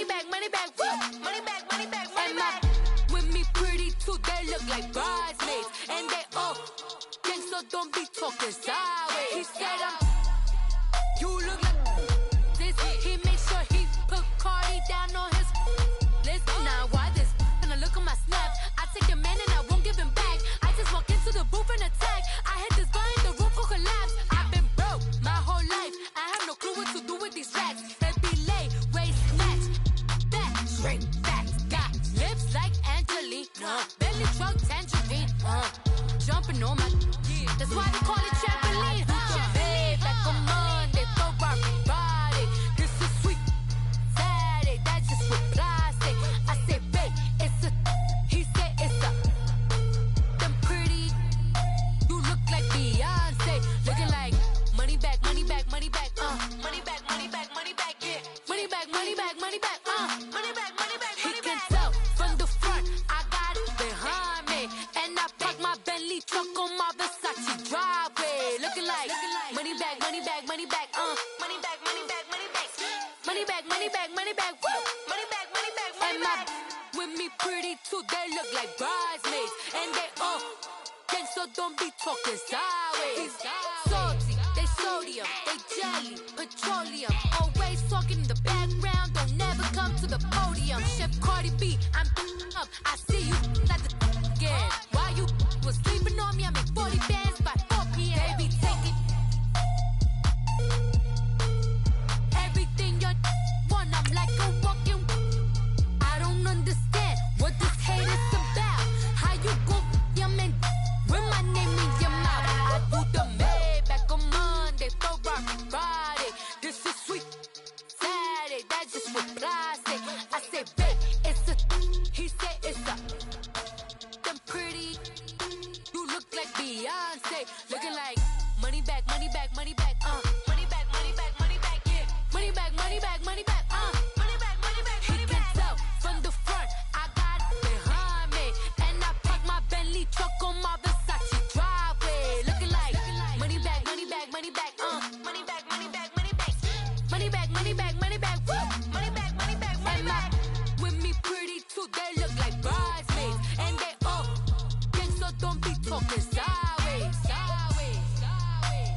money back, woo. Money back, money back, money back. With me pretty too, they look like bridesmaids. And they all gang, so don't be talking sideways. He said you look like this. He make sure he put Cardi down on his list. Now why this? Gonna look at my snap. I take your man and I won't give him back. I just walk into the booth and attack. I hit this guy in the roof will collapse. I've been broke my whole life. I have no clue what to do with these racks. Heavy lay, waist snatch, back, straight back. Got lips like Angelina, belly truck tangerine. Jumping on my, that's why they call it trampoline. Babe, like a Monday, Ferrari body. This is sweet Saturday, that's just with plastic. I say, babe, it's a, he said it's a. Them pretty, you look like Beyonce, looking like money back, money back, money back, money back, money back, money back, yeah, money back, money back, money back, money back, money back. He can tell from the front, I got it behind me, and I park my Bentley truck on my Versace driveway, looking like money back, money back, money back, money back, money back, money back, money back, money back, money back, woo, money back, money back, money back. With me pretty too, they look like bridesmaids, and they all gang, so don't be talking sideways. Salty, they sodium, they jelly, petroleum. Always talking in the background, don't never come to the podium. Chef Cardi B, I'm up. I see you at the again. While you was sleeping on me, I make 40 bands by 4 p.m. Baby, take it. Everything you want, I'm like a walking. I don't understand what this hate is about. How you go, your man, with my name in your mouth. I do the Maybach on Monday, Ferrari Friday. This is sweet Saturday, that's just with plastic. I say, babe, it's a, he said it's a. Them pretty, you look like Beyonce, looking like money back, money back, money back, money back, money back, money back, yeah, money back, money back, money back, money back, money back. He can tell from the front, I got it behind me, and I park my Bentley truck on my Versace driveway, looking like money back, money back, money back, money back, money back, money back, money back, money back, money back, woo, money back, money back, money back. With me pretty too, they look like bridesmaids, and they all gang, so don't be talking sideways, sideways, sideways.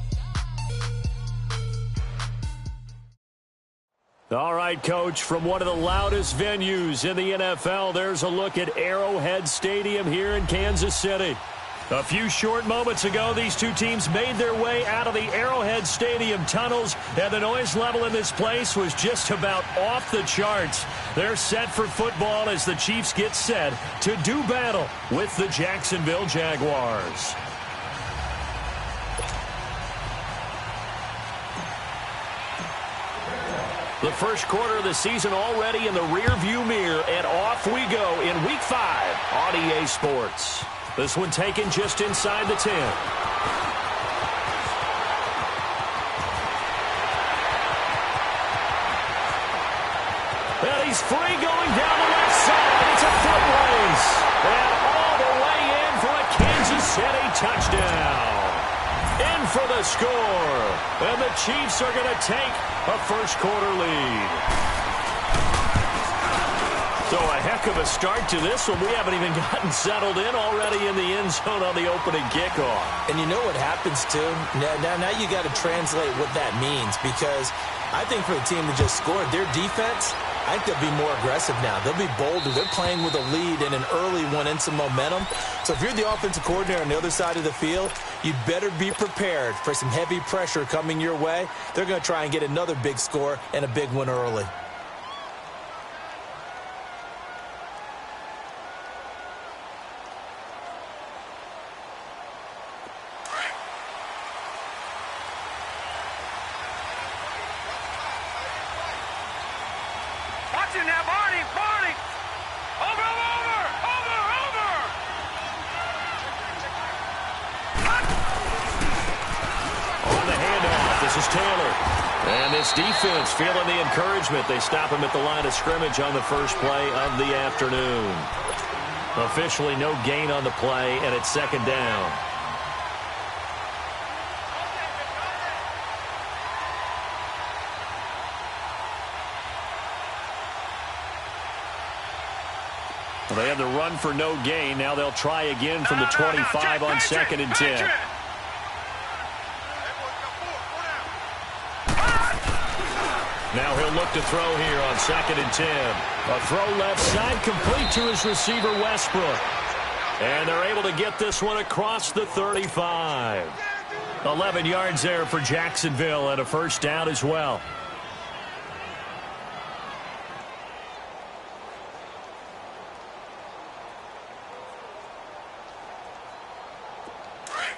All right, Coach, from one of the loudest venues in the NFL, there's a look at Arrowhead Stadium here in Kansas City. A few short moments ago, these two teams made their way out of the Arrowhead Stadium tunnels, and the noise level in this place was just about off the charts. They're set for football as the Chiefs get set to do battle with the Jacksonville Jaguars. The first quarter of the season already in the rearview mirror, and off we go in Week 5 on EA Sports. This one taken just inside the 10. And he's free going down the left side. It's a foot race. And all the way in for a Kansas City touchdown. In for the score. And the Chiefs are going to take a first quarter lead. So a heck of a start to this one. We haven't even gotten settled in already in the end zone on the opening kickoff. And you know what happens, too? Now you got to translate what that means, because I think for the team that just scored, their defense, I think they'll be more aggressive now. They'll be bolder. They're playing with a lead and an early one and some momentum. So if you're the offensive coordinator on the other side of the field, you better be prepared for some heavy pressure coming your way. They're going to try and get another big score and a big one early. Now, Barney! Over! On the handoff, this is Taylor. And this defense feeling the encouragement. They stop him at the line of scrimmage on the first play of the afternoon. Officially no gain on the play, and it's second down. Well, they had the run for no gain. Now they'll try again from the 25 on 2nd and 10. Now he'll look to throw here on 2nd and 10. A throw left side complete to his receiver, Westbrook. And they're able to get this one across the 35. 11 yards there for Jacksonville and a first down as well.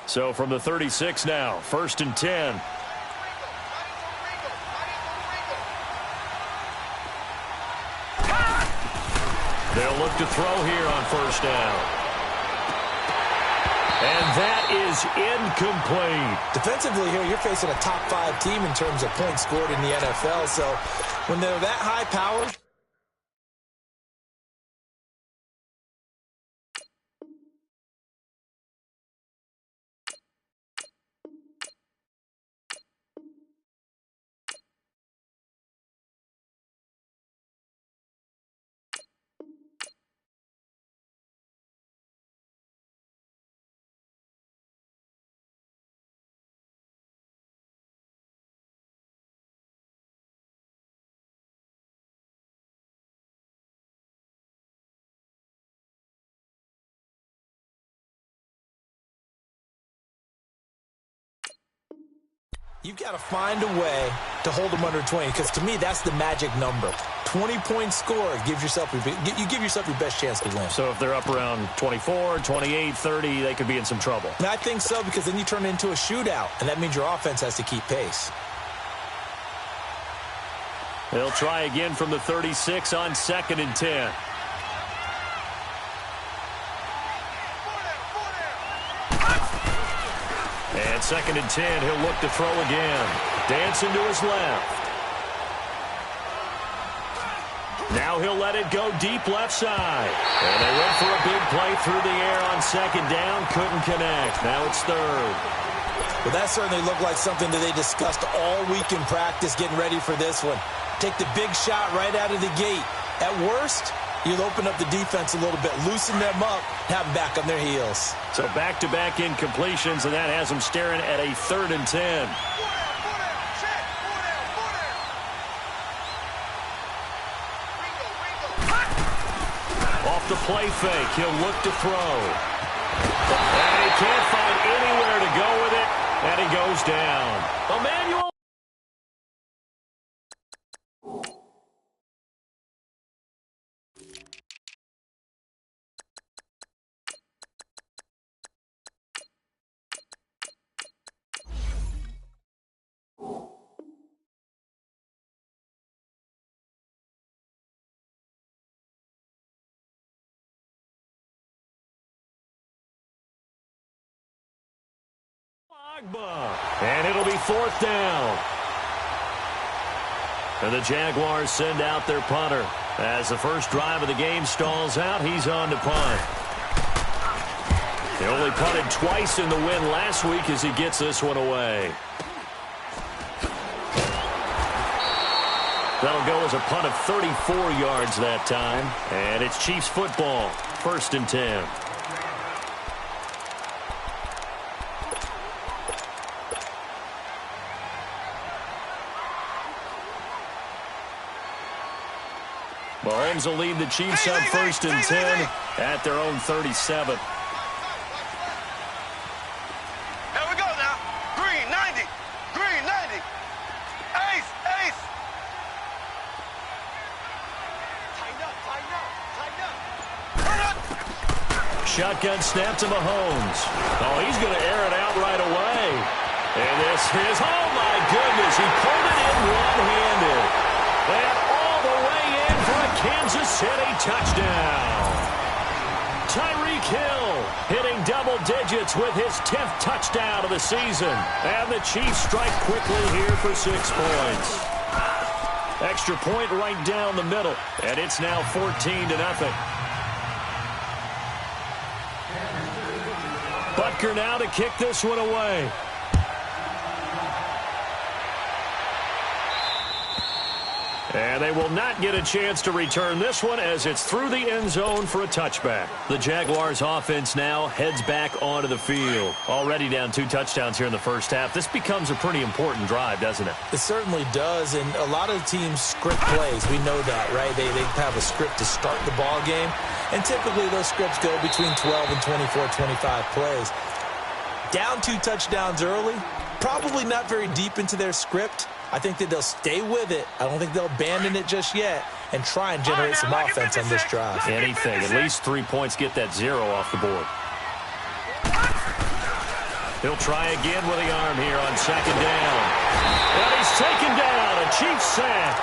So from the 36 now, 1st and 10. They'll look to throw here on 1st down. And that is incomplete. Defensively here, you're facing a top 5 team in terms of points scored in the NFL. So when they're that high powered, you've got to find a way to hold them under 20, because to me, that's the magic number. 20-point score gives yourself you give yourself your best chance to win. So if they're up around 24, 28, 30, they could be in some trouble. And I think so, because then you turn it into a shootout, and that means your offense has to keep pace. They'll try again from the 36 on 2nd and 10. And 2nd and 10, he'll look to throw again. Dancing to his left. Now he'll let it go deep left side. And they went for a big play through the air on 2nd down. Couldn't connect. Now it's 3rd. Well, that certainly looked like something that they discussed all week in practice, getting ready for this one. Take the big shot right out of the gate. At worst, you'll open up the defense a little bit, loosen them up, have them back on their heels. So back-to-back incompletions, and that has them staring at a 3rd and 10. Off the play fake, he'll look to throw. And he can't find anywhere to go with it, and he goes down. Emmanuel. And it'll be 4th down. And the Jaguars send out their punter. As the first drive of the game stalls out, he's on to punt. He only punted twice in the win last week as he gets this one away. That'll go as a punt of 34 yards that time. And it's Chiefs football, 1st and 10. Mahomes will lead the Chiefs up 1st and 10 at their own 37. Here we go now. Green 90. Green 90. Ace. Tighten up. Shotgun snap to Mahomes. Oh, he's going to air it out right away. And this is, oh my goodness, he pulled it in one-handed. And all the way in for a Kansas City touchdown. Tyreek Hill hitting double digits with his 10th touchdown of the season. And the Chiefs strike quickly here for 6 points. Extra point right down the middle. And it's now 14-0. Butker now to kick this one away. And they will not get a chance to return this one as it's through the end zone for a touchback. The Jaguars offense now heads back onto the field. Already down 2 touchdowns here in the first half. This becomes a pretty important drive, doesn't it? It certainly does, and a lot of teams script plays. We know that, right? They have a script to start the ball game, and typically those scripts go between 12 and 24, 25 plays. Down 2 touchdowns early, probably not very deep into their script. I think that they'll stay with it. I don't think they'll abandon it just yet and try and generate some offense on this drive. Anything. At least 3 points, get that 0 off the board. He'll try again with the arm here on 2nd down. And he's taken down. A Chiefs sack.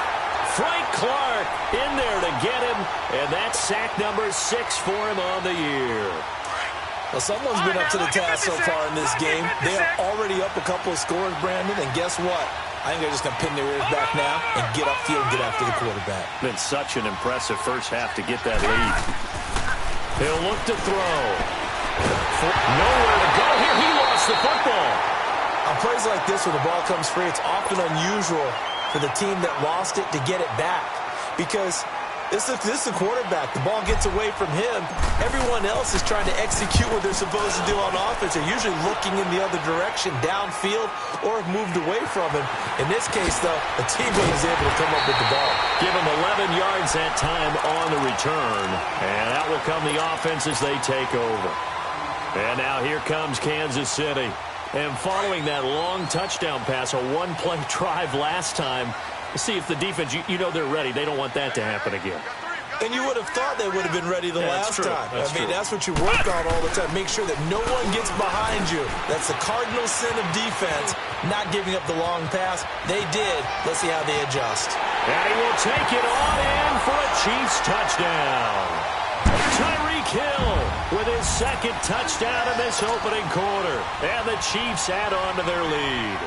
Frank Clark in there to get him. And that's sack number 6 for him on the year. Well, someone's been up to the task so far in this game. They are already up a couple of scores, Brandon, and guess what? I think they're just going to pin their ears back now and get upfield and get after the quarterback. Been such an impressive first half to get that lead. He'll look to throw. Nowhere to go here. He lost the football. On plays like this where the ball comes free, it's often unusual for the team that lost it to get it back because this is the quarterback. The ball gets away from him. Everyone else is trying to execute what they're supposed to do on offense. They're usually looking in the other direction, downfield, or have moved away from him. In this case, though, the teammate is able to come up with the ball. Give him 11 yards that time on the return. And out will come the offense as they take over. And now here comes Kansas City. And following that long touchdown pass, a one-play drive last time, see if the defense, you know they're ready. They don't want that to happen again. And you would have thought they would have been ready the last time. That's true. That's what you work on all the time. Make sure that no one gets behind you. That's the cardinal sin of defense, not giving up the long pass. They did. Let's see how they adjust. And he will take it on in for a Chiefs touchdown. Tyreek Hill with his 2nd touchdown in this opening quarter. And the Chiefs add on to their lead.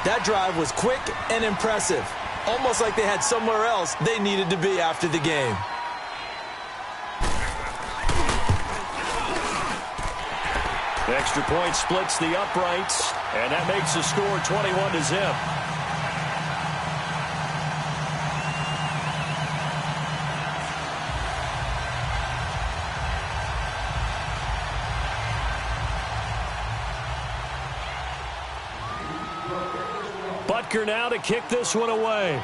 That drive was quick and impressive. Almost like they had somewhere else they needed to be after the game. Extra point splits the uprights, and that makes the score 21-0. Butker now to kick this one away.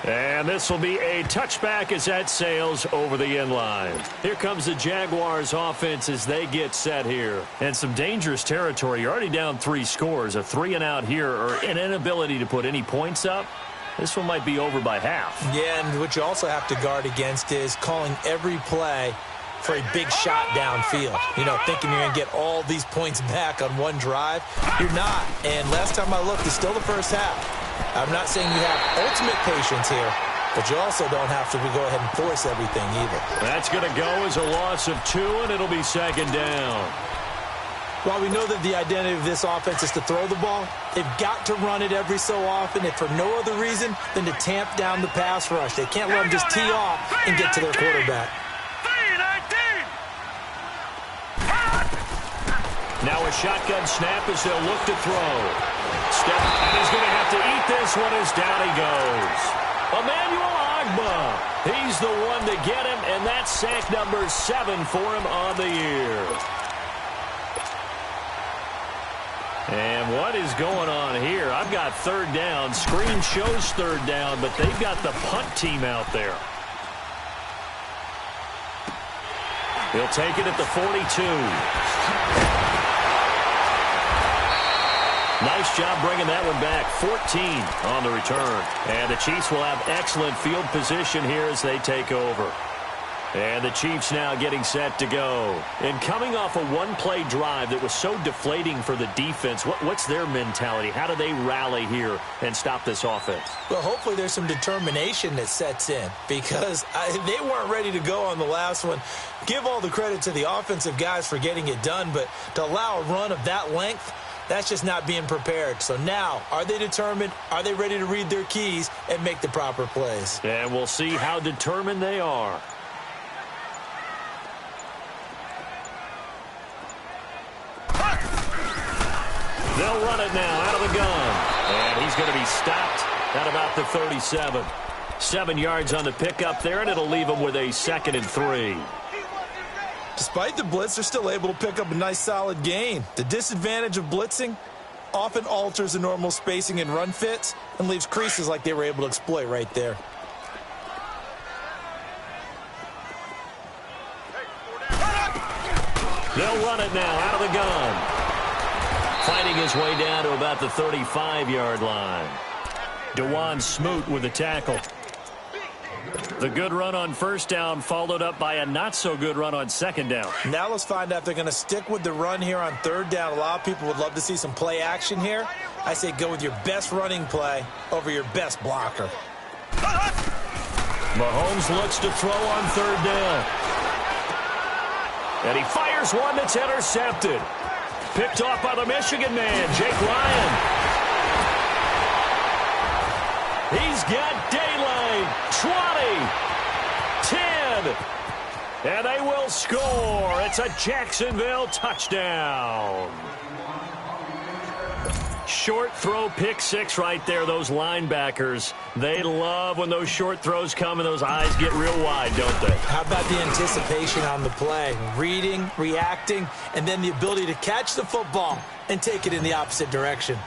And this will be a touchback as that sails over the end line. Here comes the Jaguars offense as they get set here. And some dangerous territory. You're already down 3 scores. A 3-and-out here or an inability to put any points up. This one might be over by half. Yeah, and what you also have to guard against is calling every play for a big shot downfield. You know, thinking you're going to get all these points back on one drive. You're not. And last time I looked, it's still the first half. I'm not saying you have ultimate patience here, but you also don't have to go ahead and force everything either. That's going to go as a loss of 2, and it'll be 2nd down. While we know that the identity of this offense is to throw the ball, they've got to run it every so often, if for no other reason than to tamp down the pass rush. They can't let them just tee off and get to their quarterback. Now a shotgun snap as they'll look to throw. Step, and he's going to have to eat this one as down he goes. Emmanuel Ogbah, he's the one to get him, and that's sack number 7 for him on the year. And what is going on here? I've got 3rd down. Screen shows 3rd down, but they've got the punt team out there. He'll take it at the 42. Nice job bringing that one back. 14 on the return. And the Chiefs will have excellent field position here as they take over. And the Chiefs now getting set to go. And coming off a one-play drive that was so deflating for the defense, what's their mentality? How do they rally here and stop this offense? Well, hopefully there's some determination that sets in because they weren't ready to go on the last one. Give all the credit to the offensive guys for getting it done, but to allow a run of that length, that's just not being prepared. So now, are they determined? Are they ready to read their keys and make the proper plays? And we'll see how determined they are. They'll run it now out of the gun. And he's going to be stopped at about the 37. 7 yards on the pickup there, and it'll leave him with a 2nd and 3. Despite the blitz, they're still able to pick up a nice solid gain. The disadvantage of blitzing often alters the normal spacing and run fits and leaves creases like they were able to exploit right there. They'll run it now out of the gun. Fighting his way down to about the 35-yard line. DeJuan Smoot with the tackle. The good run on first down followed up by a not-so-good run on second down. Now let's find out if they're going to stick with the run here on third down. A lot of people would love to see some play action here. I say go with your best running play over your best blocker. Mahomes looks to throw on third down. And he fires one that's intercepted. Picked off by the Michigan man, Jake Ryan. He's got daylight. 20, 10, and they will score. It's a Jacksonville touchdown. Short throw, pick six right there. Those linebackers, they love when those short throws come and those eyes get real wide, don't they? How about the anticipation on the play? Reading, reacting, and then the ability to catch the football and take it in the opposite direction.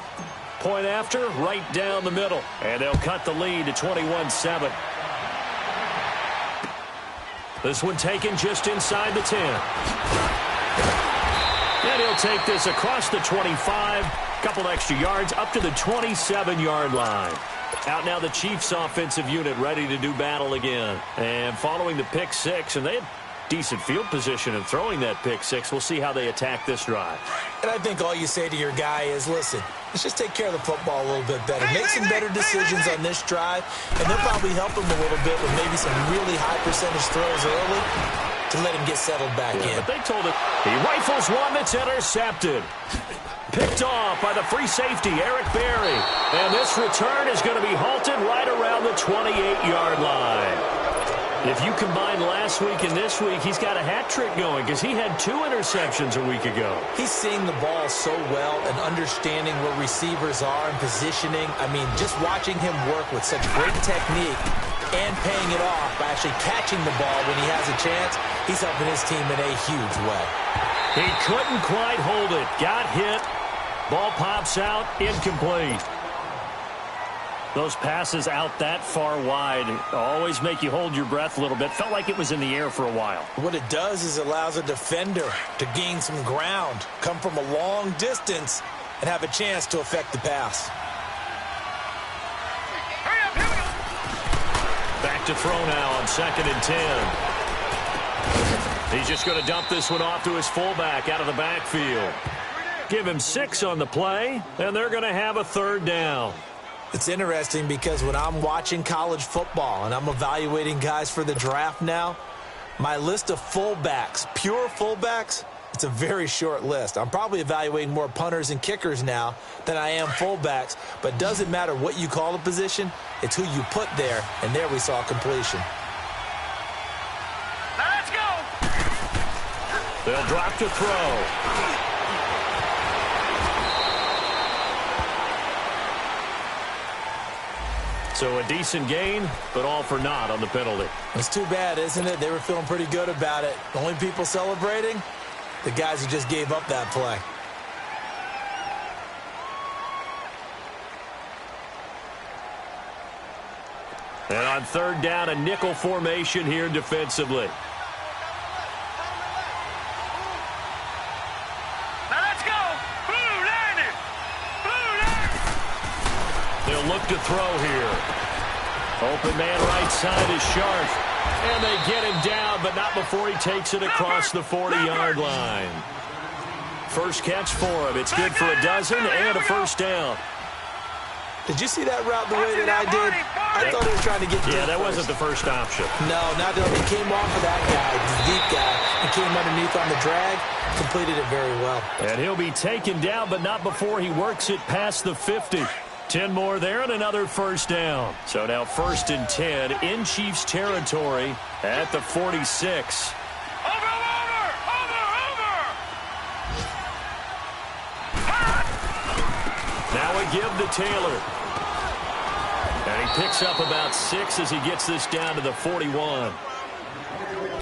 Point after, right down the middle. And they'll cut the lead to 21-7. This one taken just inside the 10. And he'll take this across the 25. Couple extra yards up to the 27-yard line. Out now the Chiefs offensive unit ready to do battle again. And following the pick six, and they had decent field position in throwing that pick six. We'll see how they attack this drive. And I think all you say to your guy is, listen, let's just take care of the football a little bit better. Make some better decisions on this drive, and they'll probably help him a little bit with maybe some really high percentage throws early to let him get settled back in. But they told him he rifles one that's intercepted. Picked off by the free safety, Eric Berry. And this return is going to be halted right around the 28-yard line. If you combine last week and this week, he's got a hat trick going because he had 2 interceptions a week ago. He's seeing the ball so well and understanding where receivers are and positioning. I mean, just watching him work with such great technique and paying it off by actually catching the ball when he has a chance, he's helping his team in a huge way. He couldn't quite hold it. Got hit. Ball pops out. Incomplete. Those passes out that far wide always make you hold your breath a little bit. Felt like it was in the air for a while. What it does is it allows a defender to gain some ground, come from a long distance, and have a chance to affect the pass. Back to throw now on 2nd and 10. He's just going to dump this one off to his fullback out of the backfield. Give him 6 on the play, and they're going to have a 3rd down. It's interesting because when I'm watching college football and I'm evaluating guys for the draft now, my list of fullbacks, pure fullbacks, it's a very short list. I'm probably evaluating more punters and kickers now than I am fullbacks, but it doesn't matter what you call a position, it's who you put there, and there we saw completion. Now let's go. They'll drop to throw. So a decent gain, but all for naught on the penalty. It's too bad, isn't it? They were feeling pretty good about it. The only people celebrating, the guys who just gave up that play. And on 3rd down, a nickel formation here defensively. Now let's go. Blue landed. Blue landed. They'll look to throw here. Open man right side is Sharp. And they get him down, but not before he takes it across the 40-yard line. First catch for him. It's good for a dozen and a 1st down. Did you see that route the way that I did? I thought he was trying to get Yeah, that first. wasn't the first option. No, not at all. He came off of that guy, the deep guy, and came underneath on the drag, completed it very well. And he'll be taken down, but not before he works it past the 50. 10 more there and another 1st down. So now 1st and 10 in Chiefs territory at the 46. give to Taylor. And he picks up about 6 as he gets this down to the 41.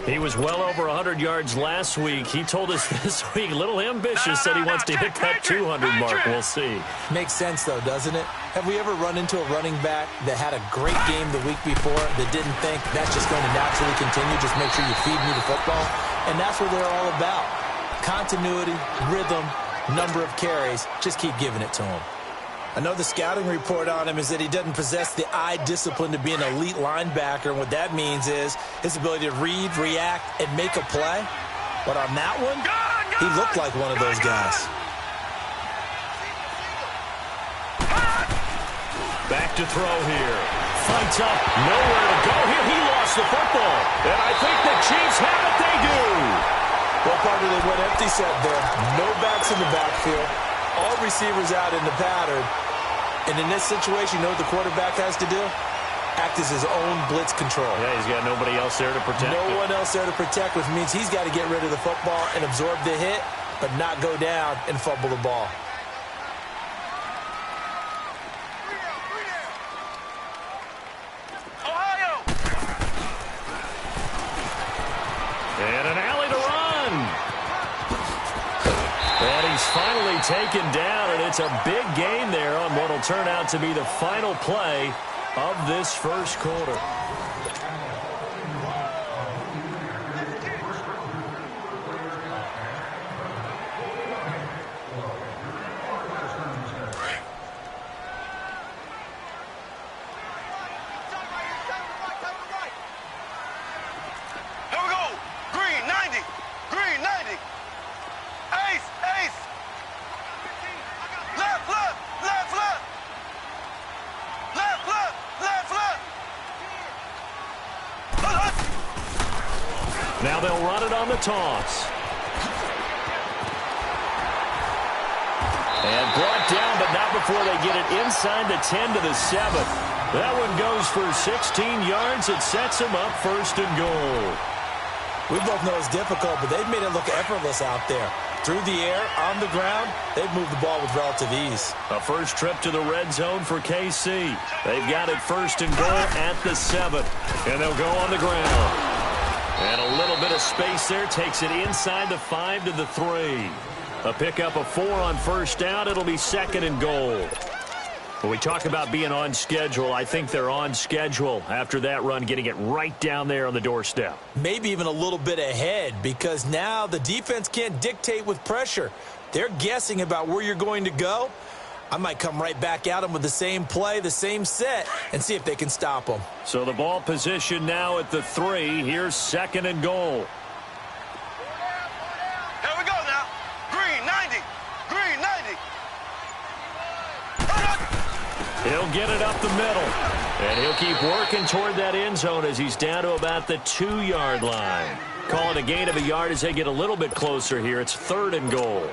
He was well over 100 yards last week. He told us this week, a little ambitious, said he wants to hit that 200 mark. We'll see. Makes sense, though, doesn't it? Have we ever run into a running back that had a great game the week before that didn't think that's just going to naturally continue? Just make sure you feed me the football. And that's what they're all about. Continuity, rhythm, number of carries. Just keep giving it to him. Another scouting report on him is that he doesn't possess the eye discipline to be an elite linebacker. And what that means is his ability to read, react, and make a play. But on that one, he looked like one of those guys. Back to throw here. Fights up. Nowhere to go here. He lost the football. And I think the Chiefs have it. They do. Well, partner, they went empty set there. No backs in the backfield. All receivers out in the pattern. And in this situation, you know what the quarterback has to do? Act as his own blitz control. Yeah, he's got nobody else there to protect him. No one else there to protect, which means he's got to get rid of the football and absorb the hit, but not go down and fumble the ball. Ohio! And an alley to run. And he's finally taken down, and it's a big gain there on what will turn out to be the final play of this first quarter. Here we go. Green, 90. Green, 90. Ace, ace. Left, left, left, left. Left, left, left, left. Now they'll run it on the toss. And brought down, but not before they get it inside the 10 to the 7. That one goes for 16 yards. It sets them up 1st and goal. We both know it's difficult, but they've made it look effortless out there. Through the air, on the ground, they've moved the ball with relative ease. A first trip to the red zone for KC. They've got it 1st and goal at the 7. And they'll go on the ground. And a little bit of space there takes it inside the 5 to the 3. A pickup of 4 on 1st down. It'll be 2nd and goal. When we talk about being on schedule, I think they're on schedule after that run, getting it right down there on the doorstep. Maybe even a little bit ahead, because now the defense can't dictate with pressure. They're guessing about where you're going to go. I might come right back at them with the same play, the same set, and see if they can stop them. So the ball position now at the 3. Here's 2nd and goal. Here we go now. Green, 90. Green, 90. He'll get it up the middle. And he'll keep working toward that end zone as he's down to about the 2-yard line. Call it a gain of a yard as they get a little bit closer here. It's 3rd and goal.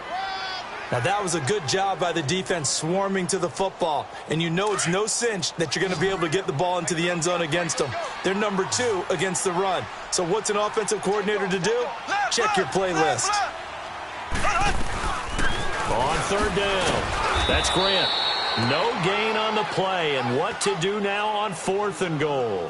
Now, that was a good job by the defense swarming to the football. And you know it's no cinch that you're going to be able to get the ball into the end zone against them. They're number 2 against the run. So what's an offensive coordinator to do? Check your playlist. On 3rd down. That's Grant. No gain on the play. And what to do now on 4th and goal.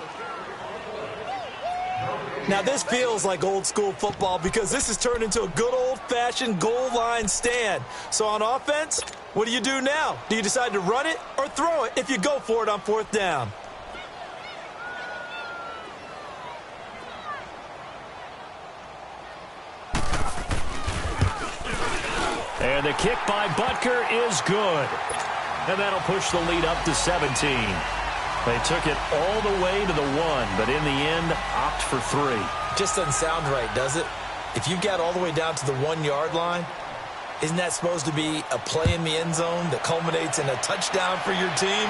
Now, this feels like old-school football because this has turned into a good old-fashioned goal line stand. So on offense, what do you do now? Do you decide to run it or throw it if you go for it on 4th down? And the kick by Butker is good. And that'll push the lead up to 17. They took it all the way to the 1, but in the end, opt for 3. Just doesn't sound right, does it? If you got all the way down to the 1-yard line, isn't that supposed to be a play in the end zone that culminates in a touchdown for your team?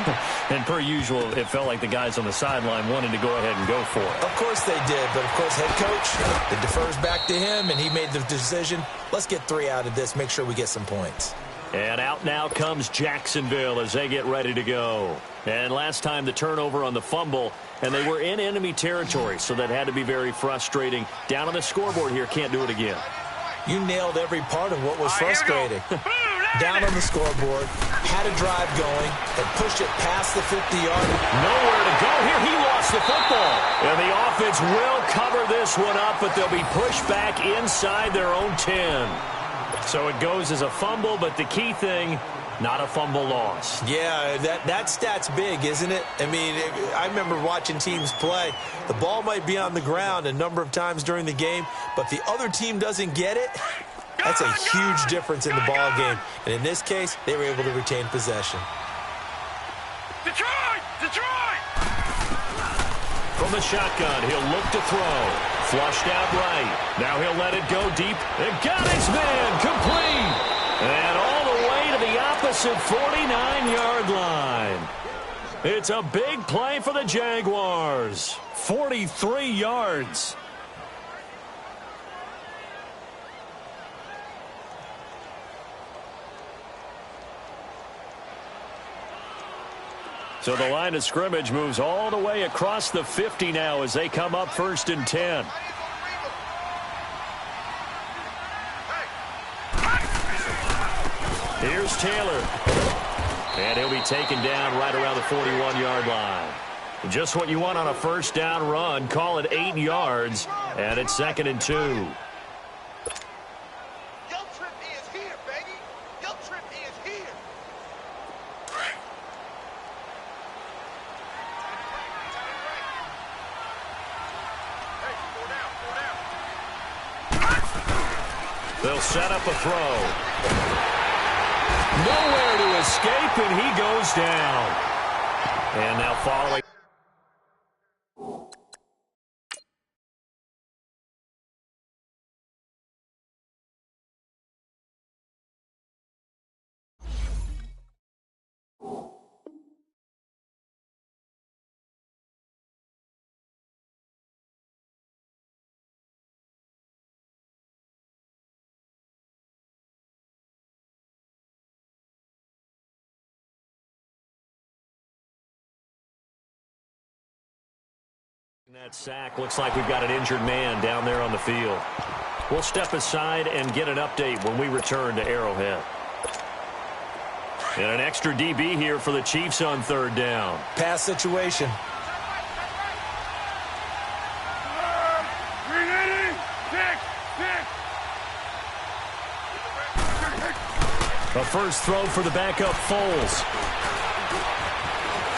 And per usual, it felt like the guys on the sideline wanted to go ahead and go for it. Of course they did, but of course head coach, it defers back to him, and he made the decision. Let's get 3 out of this, make sure we get some points. And out now comes Jacksonville as they get ready to go. And last time the turnover on the fumble, and they were in enemy territory, so that had to be very frustrating. Down on the scoreboard here, can't do it again. You nailed every part of what was frustrating. Down on the scoreboard, had a drive going, and pushed it past the 50-yard. Nowhere to go here. He lost the football. And the offense will cover this one up, but they'll be pushed back inside their own 10. So it goes as a fumble, but the key thing, not a fumble loss. Yeah, that stat's big, isn't it? I mean, I remember watching teams play. The ball might be on the ground a number of times during the game, but the other team doesn't get it. That's a huge difference in the ball game. And in this case, they were able to retain possession. Detroit! Detroit! From the shotgun, he'll look to throw. Flushed out right. Now he'll let it go deep. And got his man complete. And all the way to the opposite 49-yard line. It's a big play for the Jaguars. 43 yards. So the line of scrimmage moves all the way across the 50 now as they come up 1st and 10. Here's Taylor. And he'll be taken down right around the 41-yard line. Just what you want on a first down run. Call it 8 yards. And it's 2nd and 2. They'll set up a throw. Nowhere to escape, and he goes down. And now following. That sack looks like we've got an injured man down there on the field. We'll step aside and get an update when we return to Arrowhead. And an extra DB here for the Chiefs on 3rd down. Pass situation. A first throw for the backup Foles.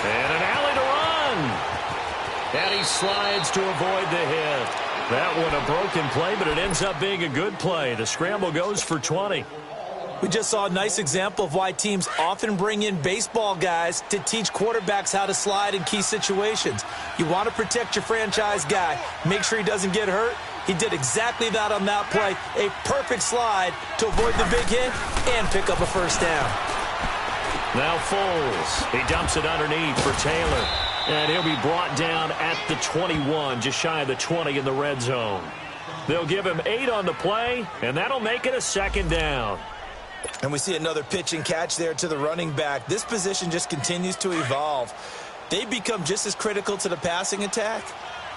And an alley to run. And he slides to avoid the hit. That one a broken play, but it ends up being a good play. The scramble goes for 20. We just saw a nice example of why teams often bring in baseball guys to teach quarterbacks how to slide in key situations. You want to protect your franchise guy. Make sure he doesn't get hurt. He did exactly that on that play. A perfect slide to avoid the big hit and pick up a first down. Now Foles. He dumps it underneath for Taylor. And he'll be brought down at the 21, just shy of the 20 in the red zone. They'll give him 8 on the play, and that'll make it a 2nd down. And we see another pitch and catch there to the running back. This position just continues to evolve. They become just as critical to the passing attack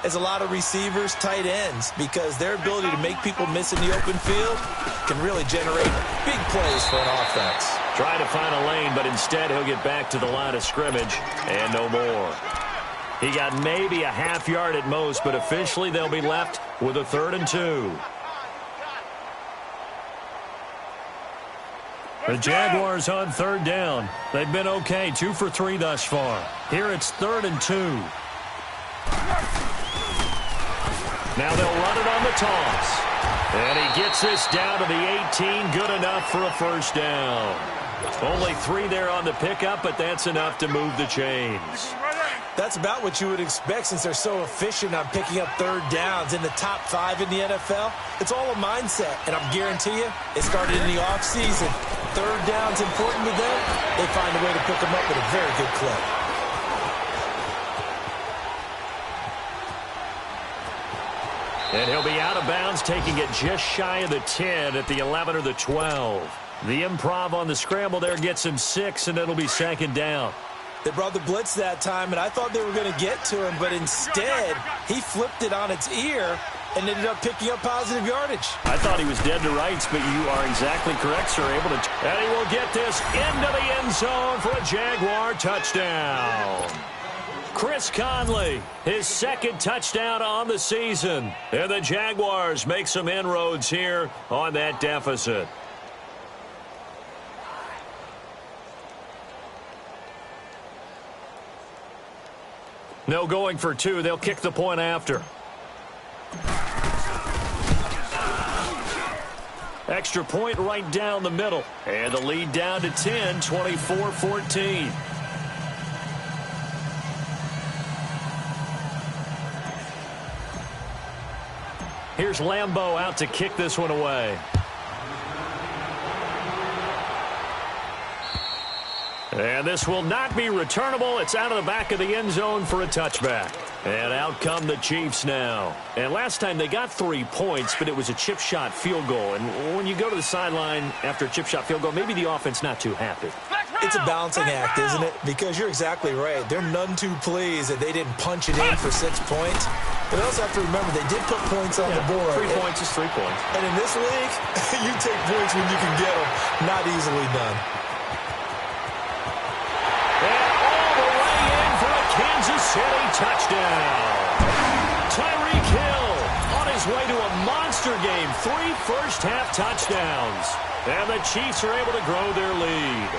as a lot of receivers, tight ends, because their ability to make people miss in the open field can really generate big plays for an offense. Trying to find a lane, but instead he'll get back to the line of scrimmage and no more. He got maybe a half yard at most, but officially they'll be left with a 3rd and 2. The Jaguars on 3rd down. They've been okay, 2 for 3 thus far. Here it's 3rd and 2. Now they'll run it on the toss. And he gets this down to the 18, good enough for a first down. Only 3 there on the pickup, but that's enough to move the chains. That's about what you would expect since they're so efficient on picking up 3rd downs in the top 5 in the NFL. It's all a mindset, and I'm guarantee you it started in the offseason. 3rd down's important to them. They find a way to pick them up with a very good clip. And he'll be out of bounds, taking it just shy of the 10 at the 11 or the 12. The improv on the scramble there gets him 6, and it'll be 2nd down. They brought the blitz that time, and I thought they were going to get to him, but instead, he flipped it on its ear and ended up picking up positive yardage. I thought he was dead to rights, but you are exactly correct, sir. Able to, and he will get this into the end zone for a Jaguar touchdown. Chris Conley, his second touchdown on the season. And the Jaguars make some inroads here on that deficit. No going for two. They'll kick the point after. Extra point right down the middle. And the lead down to 10, 24-14. Here's Lambeau out to kick this one away. And this will not be returnable. It's out of the back of the end zone for a touchback. And out come the Chiefs now. And last time they got 3 points, but it was a chip shot field goal. And when you go to the sideline after a chip shot field goal, maybe the offense not too happy. It's a balancing act, isn't it? Because you're exactly right. They're none too pleased that they didn't punch it in for 6 points. But also have to remember they did put points on the board. 3 points is 3 points. And in this league, you take points when you can get them. Not easily done. Kansas City touchdown. Tyreek Hill on his way to a monster game. 3 first-half touchdowns. And the Chiefs are able to grow their lead.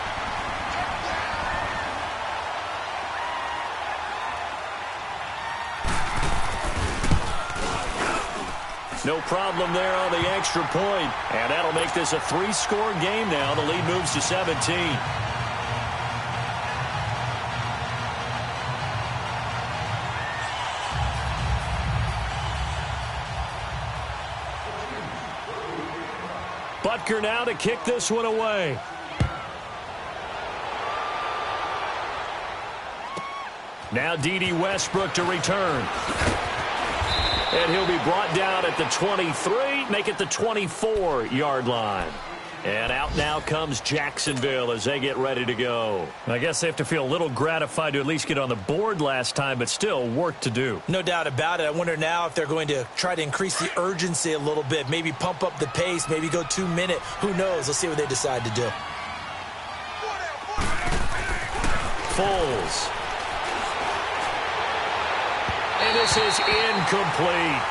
No problem there on the extra point. And that'll make this a 3-score game now. The lead moves to 17. Butker now to kick this one away. Now D.D. Westbrook to return. And he'll be brought down at the 23, make it the 24-yard line. And out now comes Jacksonville as they get ready to go. I guess they have to feel a little gratified to at least get on the board last time, but still work to do. No doubt about it. I wonder now if they're going to try to increase the urgency a little bit, maybe pump up the pace, maybe go 2-minute. Who knows? Let's see what they decide to do. Foles. And this is incomplete.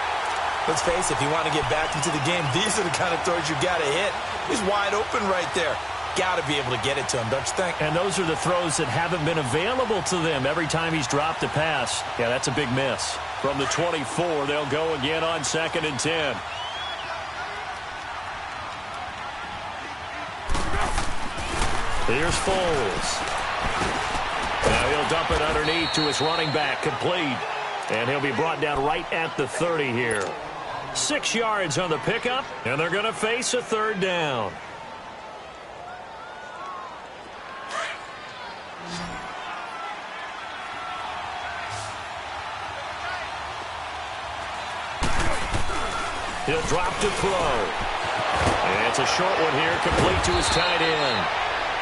Let's face it, if you want to get back into the game, these are the kind of throws you got to hit. He's wide open right there. Got to be able to get it to him, don't you think? And those are the throws that haven't been available to them every time he's dropped a pass. Yeah, that's a big miss. From the 24, they'll go again on 2nd and 10. Here's Foles. Now he'll dump it underneath to his running back, complete. And he'll be brought down right at the 30 here. 6 yards on the pickup, and they're going to face a 3rd down. He'll drop to throw. And it's a short one here, complete to his tight end.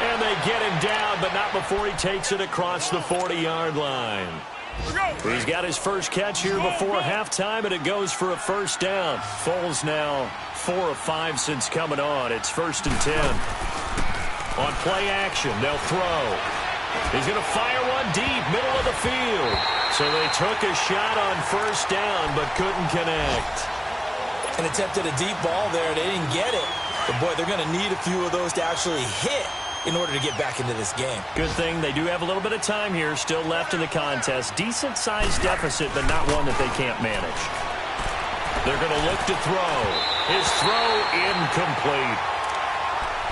And they get him down, but not before he takes it across the 40-yard line. He's got his first catch here before halftime, and it goes for a 1st down. Foles now 4 of 5 since coming on. It's 1st and 10. On play action, they'll throw. He's going to fire one deep, middle of the field. So they took a shot on 1st down, but couldn't connect. And attempted a deep ball there. They didn't get it. But, boy, they're going to need a few of those to actually hit in order to get back into this game. Good thing they do have a little bit of time here still left in the contest. Decent-sized deficit, but not one that they can't manage. They're going to look to throw. His throw incomplete.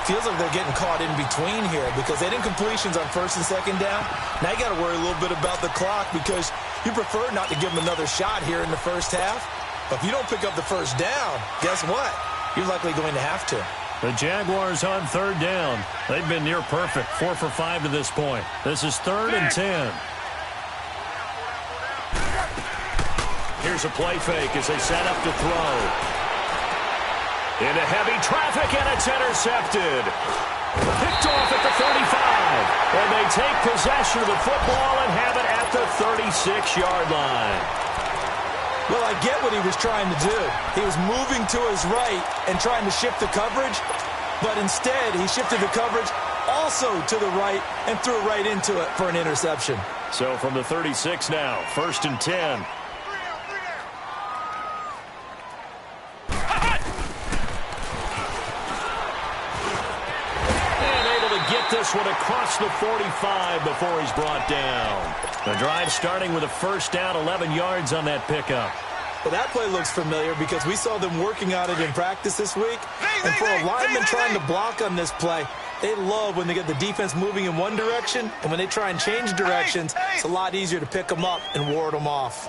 Feels like they're getting caught in between here because they didn't completions on 1st and 2nd down. Now you got to worry a little bit about the clock because you prefer not to give them another shot here in the 1st half. But if you don't pick up the 1st down, guess what? You're likely going to have to. The Jaguars on 3rd down. They've been near perfect, 4 for 5 to this point. This is 3rd and 10. Here's a play fake as they set up to throw. Into heavy traffic, and it's intercepted. Picked off at the 35. And they take possession of the football and have it at the 36-yard line. Well, I get what he was trying to do. He was moving to his right and trying to shift the coverage, but instead he shifted the coverage also to the right and threw right into it for an interception. So from the 36 now, 1st and 10. Get this one across the 45 before he's brought down. The drive starting with a first down, 11 yards on that pickup. Well, that play looks familiar because we saw them working on it in practice this week. And for a lineman trying to block on this play, they love when they get the defense moving in one direction, and when they try and change directions, it's a lot easier to pick them up and ward them off.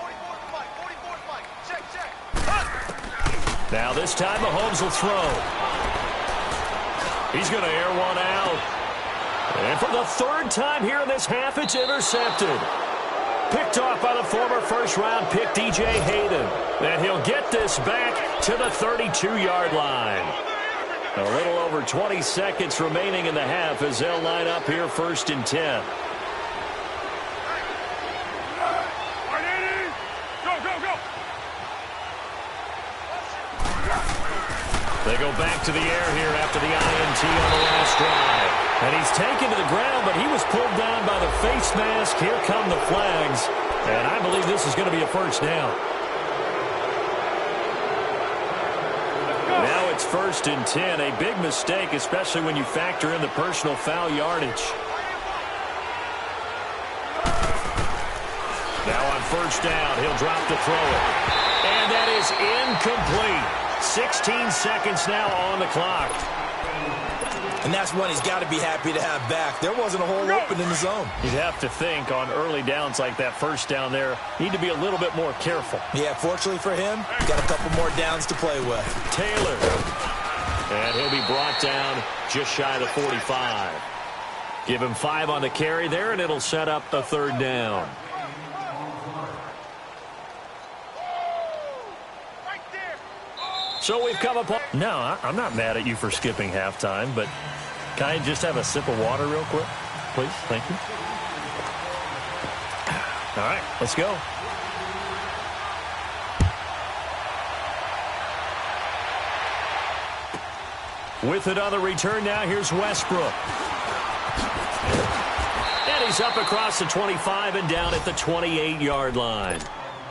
Now this time Mahomes will throw. He's going to air one out. And for the 3rd time here in this half, it's intercepted. Picked off by the former first-round pick, DJ Hayden. And he'll get this back to the 32-yard line. A little over 20 seconds remaining in the half as they'll line up here 1st and 10. They go back to the air here after the INT on the last drive. And he's taken to the ground, but he was pulled down by the face mask. Here come the flags. And I believe this is going to be a first down. Now it's 1st and 10. A big mistake, especially when you factor in the personal foul yardage. Now on 1st down, he'll drop to throw it. And that is incomplete. 16 seconds now on the clock. And that's one he's got to be happy to have back. There wasn't a hole open in the zone. You'd have to think on early downs like that first down there, need to be a little bit more careful. Yeah, fortunately for him, got a couple more downs to play with. Taylor. And he'll be brought down just shy of the 45. Give him 5 on the carry there, and it'll set up the 3rd down. So we've come upon... No, I'm not mad at you for skipping halftime, but can I just have a sip of water real quick? Please, thank you. All right, let's go. With it on the return now, here's Westbrook. And he's up across the 25 and down at the 28-yard line.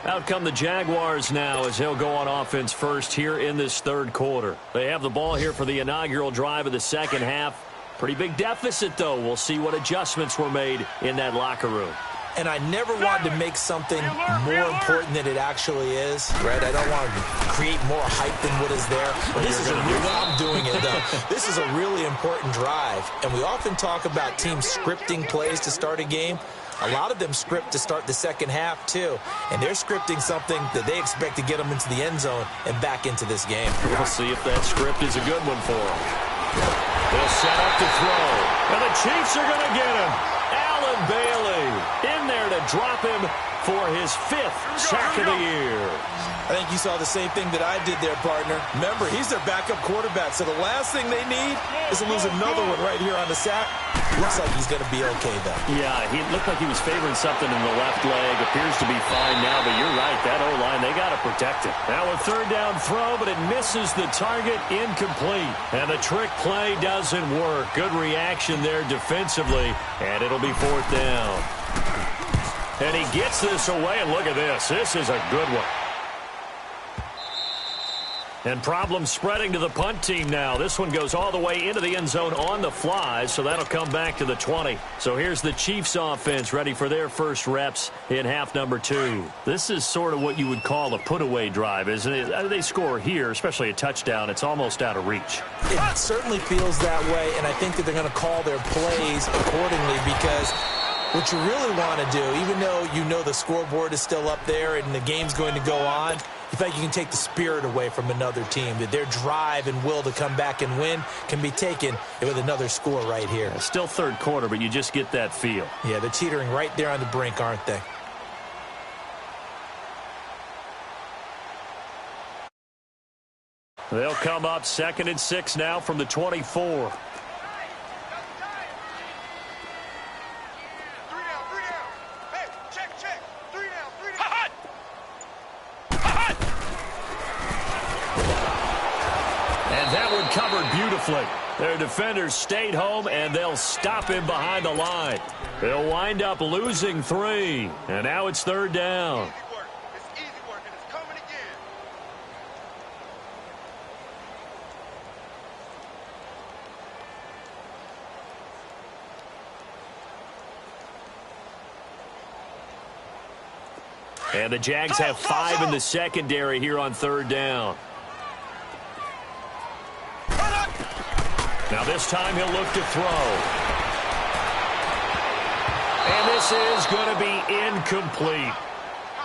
Out come the Jaguars now as he'll go on offense first here in this 3rd quarter. They have the ball here for the inaugural drive of the 2nd half. Pretty big deficit, though. We'll see what adjustments were made in that locker room. And I never wanted to make something more important than it actually is, right? I don't want to create more hype than what is there. But this is a real, I'm doing it, though. This is a really important drive. And we often talk about teams scripting plays to start a game. A lot of them script to start the 2nd half, too. And they're scripting something that they expect to get them into the end zone and back into this game. We'll see if that script is a good one for them. They'll set up to throw. And the Chiefs are going to get him. Allen Bailey in there to drop him for his 5th sack of the year. I think you saw the same thing that I did there, partner. Remember, he's their backup quarterback, so the last thing they need is to lose another one right here on the sack. Looks like he's going to be okay, though. Yeah, he looked like he was favoring something in the left leg. Appears to be fine now, but you're right. That O-line, they got to protect it. Now a 3rd down throw, but it misses the target, incomplete. And the trick play doesn't work. Good reaction there defensively, and it'll be 4th down. And he gets this away, and look at this. This is a good one. And problems spreading to the punt team now. This one goes all the way into the end zone on the fly, so that'll come back to the 20. So here's the Chiefs offense ready for their first reps in half number 2. This is sort of what you would call a put-away drive, isn't it? They score here, especially a touchdown. It's almost out of reach. It certainly feels that way, and I think that they're going to call their plays accordingly because what you really want to do, even though you know the scoreboard is still up there and the game's going to go on, in fact, you can take the spirit away from another team. That their drive and will to come back and win can be taken with another score right here. Yeah, still 3rd quarter, but you just get that feel. Yeah, they're teetering right there on the brink, aren't they? They'll come up 2nd and 6 now from the 24. beautifully. Their defenders stayed home, and they'll stop him behind the line. They'll wind up losing 3, and now it's 3rd down. It's easy work, and it's coming again. And the Jags have 5 in the secondary here on 3rd down. Now this time he'll look to throw. And this is going to be incomplete.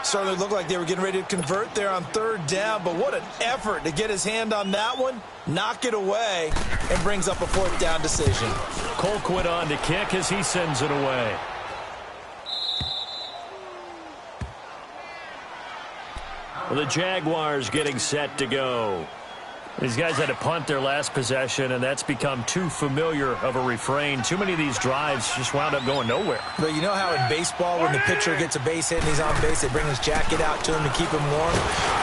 Certainly looked like they were getting ready to convert there on 3rd down, but what an effort to get his hand on that one, knock it away, and brings up a 4th down decision. Colquitt on to kick as he sends it away. Well, the Jaguars getting set to go. These guys had to punt their last possession, and that's become too familiar of a refrain. Too many of these drives just wound up going nowhere. But you know how in baseball, when the pitcher gets a base hit and he's on base, they bring his jacket out to him to keep him warm?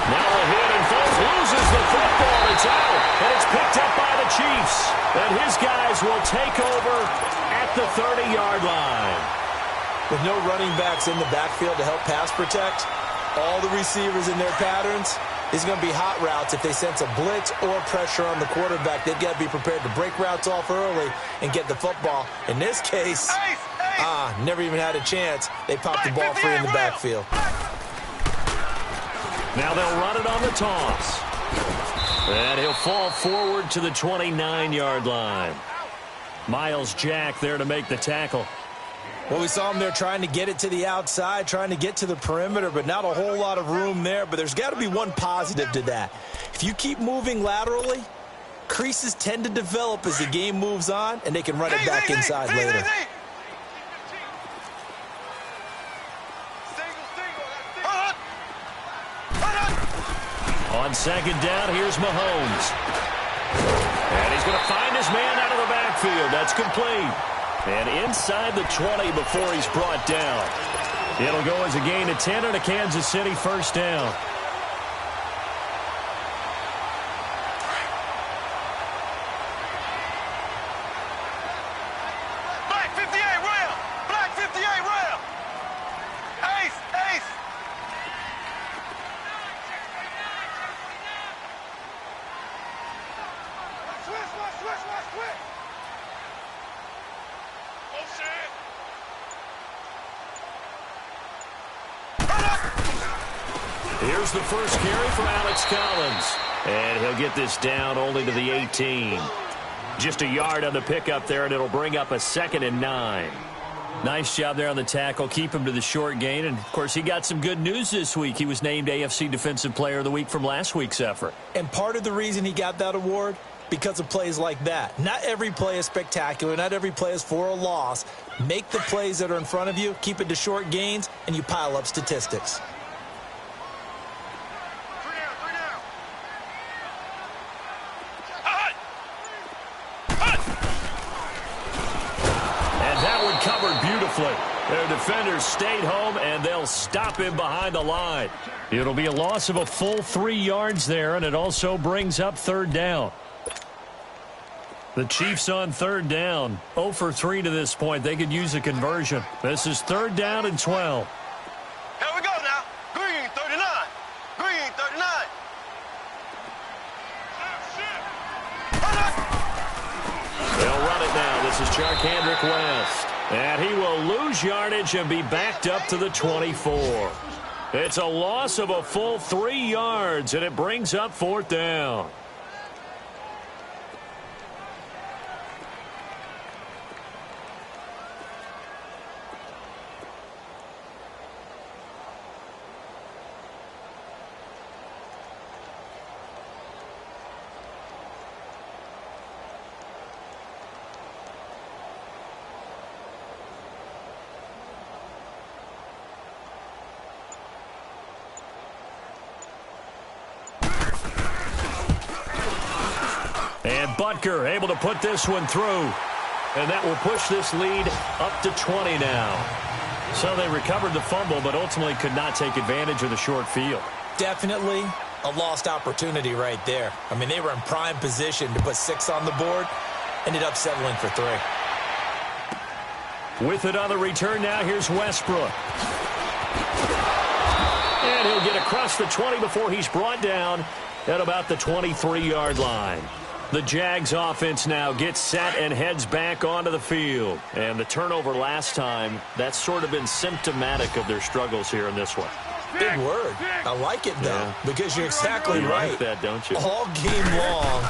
Now a hit, and Foles loses the football. It's out, and it's picked up by the Chiefs. And his guys will take over at the 30-yard line. With no running backs in the backfield to help pass protect, all the receivers in their patterns, it's going to be hot routes. If they sense a blitz or pressure on the quarterback, they've got to be prepared to break routes off early and get the football. In this case, never even had a chance. They popped the ball free in the backfield. Now they'll run it on the toss. And he'll fall forward to the 29-yard line. Miles Jack there to make the tackle. Well, we saw him there trying to get it to the outside, trying to get to the perimeter, but not a whole lot of room there. But there's got to be one positive to that. If you keep moving laterally, creases tend to develop as the game moves on, and they can run it back inside later. On 2nd down, here's Mahomes. And he's going to find his man out of the backfield. That's complete. And inside the 20 before he's brought down. It'll go as a gain of 10 and a Kansas City 1st down. Black 58 rail! Black 58 rail! Ace! Ace! Switch! Here's the first carry for Alex Collins. And he'll get this down only to the 18. Just a yard on the pickup there, and it'll bring up a 2nd and 9. Nice job there on the tackle. Keep him to the short gain. And, of course, he got some good news this week. He was named AFC Defensive Player of the Week from last week's effort. And part of the reason he got that award, because of plays like that. Not every play is spectacular. Not every play is for a loss. Make the plays that are in front of you, keep it to short gains, and you pile up statistics. And that one covered beautifully. Their defenders stayed home, and they'll stop him behind the line. It'll be a loss of a full 3 yards there, and it also brings up 3rd down. The Chiefs on 3rd down. 0 for 3 to this point. They could use a conversion. This is 3rd down and 12. Here we go now. Green 39. Green 39. They'll run it now. This is Charkandrick West. And he will lose yardage and be backed up to the 24. It's a loss of a full 3 yards, and it brings up 4th down. And Butker able to put this one through. And that will push this lead up to 20 now. So they recovered the fumble, but ultimately could not take advantage of the short field. Definitely a lost opportunity right there. I mean, they were in prime position to put 6 on the board, ended up settling for 3. With it on the return now, here's Westbrook. And he'll get across the 20 before he's brought down at about the 23-yard line. The Jags offense now gets set and heads back onto the field. And the turnover last time, that's sort of been symptomatic of their struggles here in this one. Big word. I like it, though, because you're exactly right. You like that, don't you? All game long,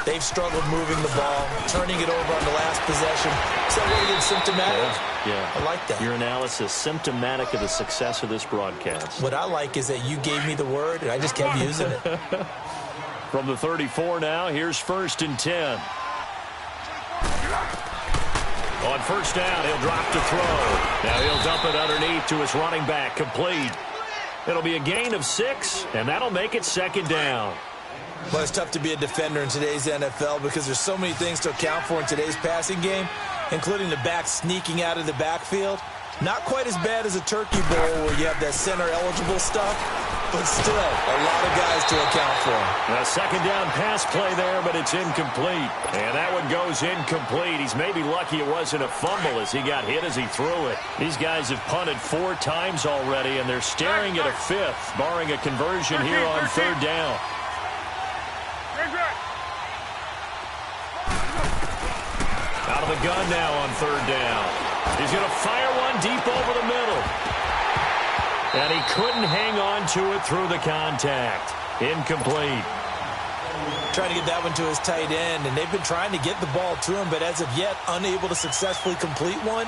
they've struggled moving the ball, turning it over on the last possession. Is that what it's symptomatic? Yeah. I like that. Your analysis, symptomatic of the success of this broadcast. What I like is that you gave me the word, and I just kept using it. From the 34 now, here's 1st and 10. On first down, he'll drop to throw. Now he'll dump it underneath to his running back, complete. It'll be a gain of 6, and that'll make it 2nd down. Well, it's tough to be a defender in today's NFL because there's so many things to account for in today's passing game, including the back sneaking out of the backfield. Not quite as bad as a turkey bowl where you have that center-eligible stuff, but still a lot of guys to account for. A 2nd down pass play there, but it's incomplete. And that one goes incomplete. He's maybe lucky it wasn't a fumble as he got hit as he threw it. These guys have punted 4 times already, and they're staring at a 5th, barring a conversion here on 3rd down. Out of the gun now on 3rd down. He's going to fire one deep over the middle. And he couldn't hang on to it through the contact. Incomplete. Trying to get that one to his tight end, and they've been trying to get the ball to him, but as of yet, unable to successfully complete one.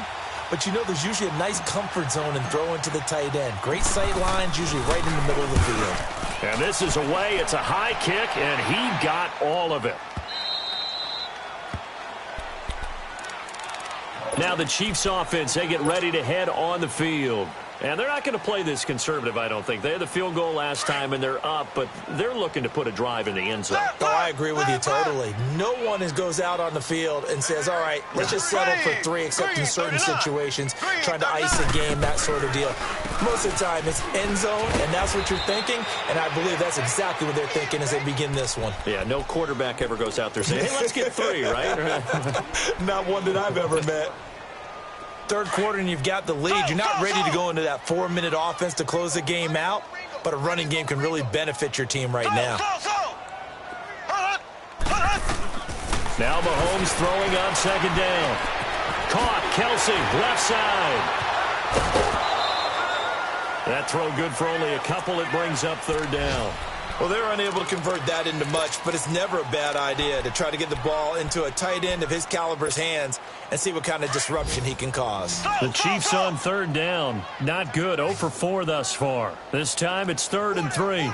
But you know there's usually a nice comfort zone in throwing to the tight end. Great sight lines, usually right in the middle of the field. And this is away. It's a high kick, and he got all of it. Now the Chiefs offense, they get ready to head on the field. And they're not going to play this conservative, I don't think. They had the field goal last time, and they're up, but they're looking to put a drive in the end zone. Oh, I agree with you totally. No one goes out on the field and says, all right, let's just settle for 3, except in certain situations, trying to ice a game, that sort of deal. Most of the time, it's end zone, and that's what you're thinking, and I believe that's exactly what they're thinking as they begin this one. Yeah, no quarterback ever goes out there saying, hey, let's get 3, right? Not one that I've ever met. 3rd quarter and you've got the lead. You're not ready to go into that 4-minute offense to close the game out, but a running game can really benefit your team right now. Now Mahomes throwing on 2nd down. Caught, Kelsey, left side. That throw good for only a couple. It brings up 3rd down. Well, they're unable to convert that into much, but it's never a bad idea to try to get the ball into a tight end of his caliber's hands and see what kind of disruption he can cause. The Chiefs on 3rd down. Not good. 0 for 4 thus far. This time it's 3rd and 3.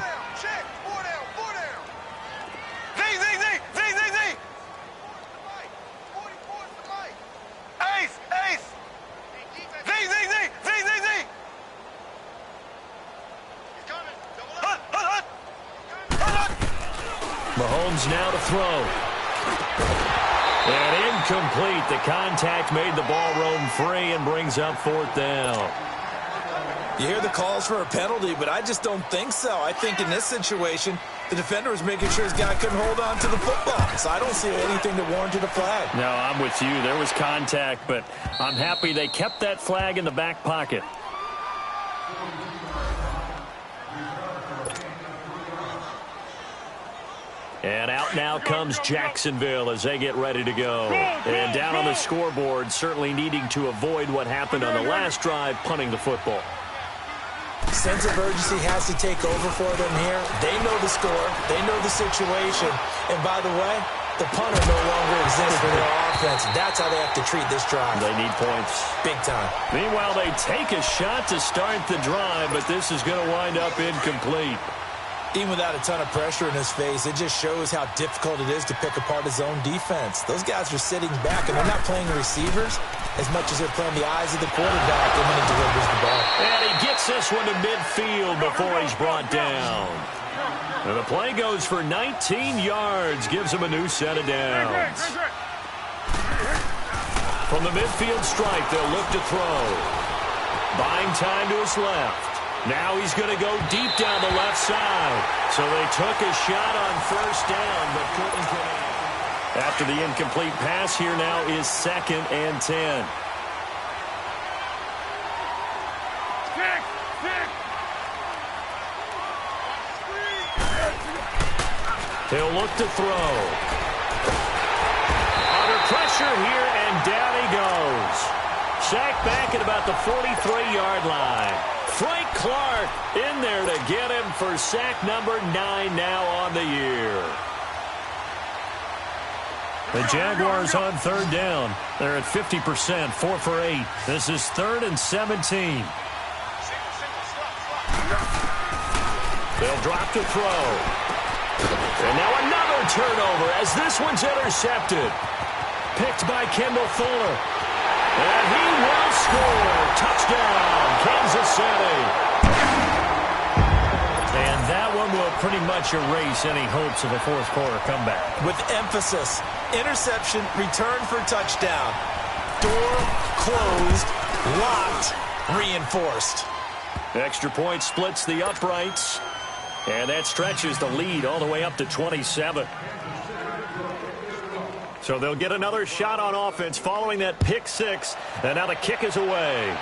Mahomes now to throw. And incomplete. The contact made the ball roam free and brings up 4th down. You hear the calls for a penalty, but I just don't think so. I think in this situation, the defender was making sure his guy couldn't hold on to the football. So I don't see anything that warranted a flag. No, I'm with you. There was contact, but I'm happy they kept that flag in the back pocket. And out now comes Jacksonville as they get ready to go. And down on the scoreboard, certainly needing to avoid what happened on the last drive, punting the football. Sense of urgency has to take over for them here. They know the score. They know the situation. And by the way, the punter no longer exists for their offense. That's how they have to treat this drive. They need points. Big time. Meanwhile, they take a shot to start the drive, but this is going to wind up incomplete. Even without a ton of pressure in his face, it just shows how difficult it is to pick apart his own defense. Those guys are sitting back, and they're not playing receivers as much as they're playing the eyes of the quarterback and when he delivers the ball. And he gets this one to midfield before he's brought down. And the play goes for 19 yards, gives him a new set of downs. From the midfield stripe, they'll look to throw. Buying time to his left. Now he's going to go deep down the left side. So they took a shot on first down, but couldn't connect. After the incomplete pass, here now is 2nd and 10. He'll look to throw. Under pressure here, and down he goes. Sacked back at about the 43-yard line. Frank Clark in there to get him for sack number 9 now on the year. The Jaguars on 3rd down. They're at 50%, 4 for 8. This is 3rd and 17. They'll drop to throw. And now another turnover as this one's intercepted. Picked by Kendall Fuller. And he will score. Touchdown, Kansas City. And that one will pretty much erase any hopes of a fourth-quarter comeback. With emphasis, interception, return for touchdown. Door closed, locked, reinforced. Extra point splits the uprights. And that stretches the lead all the way up to 27. So they'll get another shot on offense following that pick 6. And now the kick is away.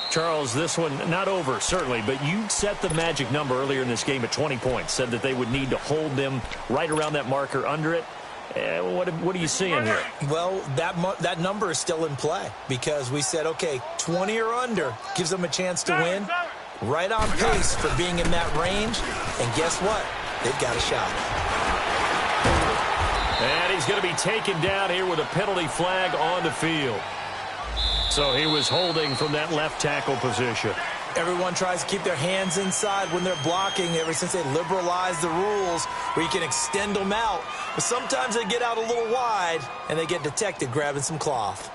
Charles, this one not over, certainly, but you set the magic number earlier in this game at 20 points. Said that they would need to hold them right around that marker under it. What are you seeing here? Well, that number is still in play because we said, okay, 20 or under gives them a chance to win. Right on pace for being in that range. And guess what? They've got a shot. And he's going to be taken down here with a penalty flag on the field. So he was holding from that left tackle position. Everyone tries to keep their hands inside when they're blocking ever since they liberalized the rules where you can extend them out. But sometimes they get out a little wide and they get detected grabbing some cloth.